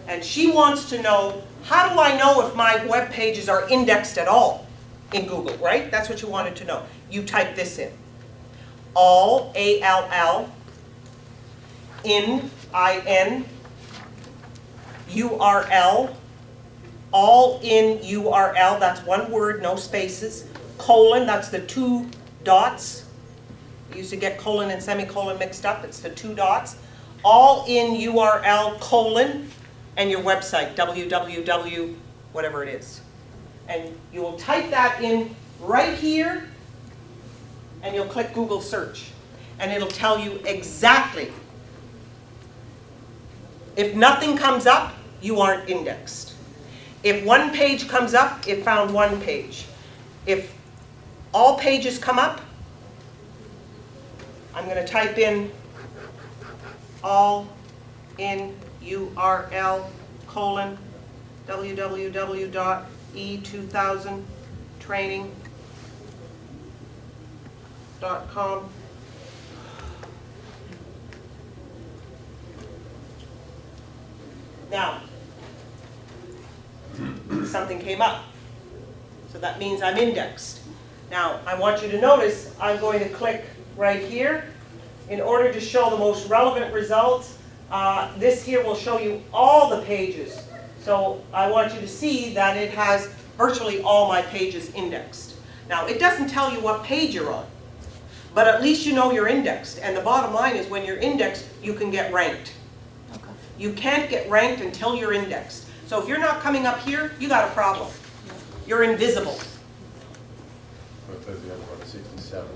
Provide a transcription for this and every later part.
And she wants to know, how do I know if my web pages are indexed at all in Google, right? That's what you wanted to know. You type this in. All, A-L-L, in, I-N, URL, all in URL, that's one word, no spaces, colon, that's the 2 dots. I used to get colon and semicolon mixed up, it's the 2 dots. All in URL, colon, and your website, www, whatever it is. And you will type that in right here, and you'll click Google search. And it'll tell you exactly. If nothing comes up, you aren't indexed. If one page comes up, it found one page. If all pages come up, I'm going to type in all in URL colon www.e2000training.com. Now, something came up. So that means I'm indexed. Now, I want you to notice I'm going to click right here in order to show the most relevant results. This here will show you all the pages. So I want you to see that it has virtually all my pages indexed. Now, it doesn't tell you what page you're on, but at least you know you're indexed. And the bottom line is when you're indexed, you can get ranked. Okay. You can't get ranked until you're indexed. So if you're not coming up here, you got a problem. You're invisible. It says you have about 67.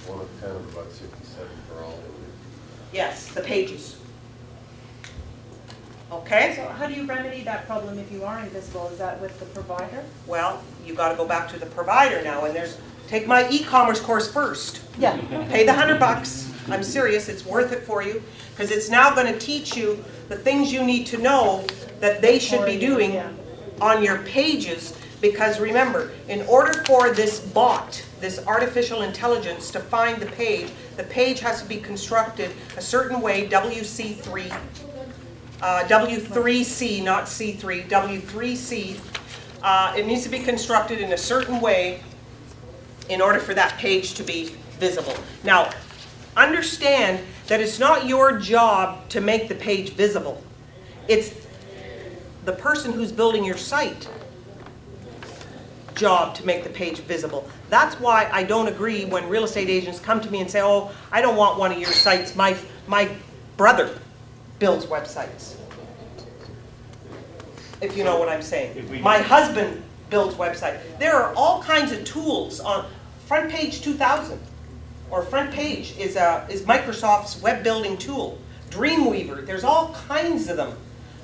1 of 10 is about 67 for all. Yes, the pages. Okay? So how do you remedy that problem if you are invisible? Is that with the provider? Well, you got to go back to the provider now, and take my e-commerce course first. Yeah. Pay the $100. I'm serious, it's worth it for you, because it's now going to teach you the things you need to know that they should be doing on your pages. Because remember, in order for this bot, this artificial intelligence, to find the page has to be constructed a certain way, W3C, not C3, W3C. It needs to be constructed in a certain way in order for that page to be visible. Now, understand that it's not your job to make the page visible. It's the person who's building your site job to make the page visible. That's why I don't agree when real estate agents come to me and say, oh, I don't want one of your sites. My brother builds websites. If you know what I'm saying. My husband builds websites. There are all kinds of tools on Front Page 2000. Or Front Page is Microsoft's web building tool. Dreamweaver, there's all kinds of them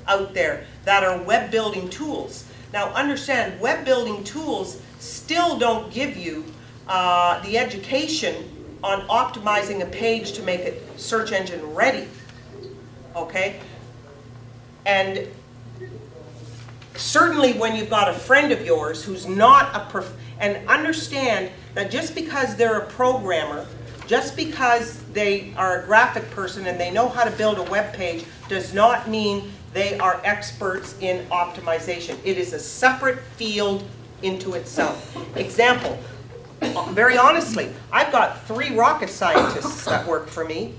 out there that are web building tools. Now understand, web building tools still don't give you the education on optimizing a page to make it search engine ready. Okay? And certainly when you've got a friend of yours who's not a and understand that just because they're a programmer, just because they are a graphic person and they know how to build a web page does not mean they are experts in optimization. It is a separate field into itself. Example, very honestly, I've got 3 rocket scientists that work for me,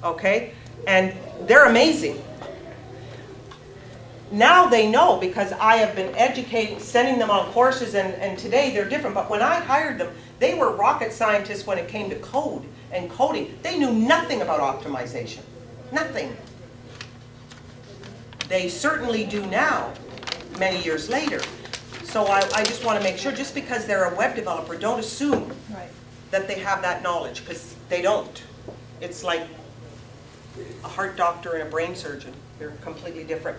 okay? And they're amazing. Now they know because I have been educating, sending them on courses, and today they're different. But when I hired them, they were rocket scientists when it came to code and coding. They knew nothing about optimization. Nothing. They certainly do now, many years later. So I just want to make sure, just because they're a web developer, don't assume that they have that knowledge, because they don't. It's like a heart doctor and a brain surgeon. They're completely different.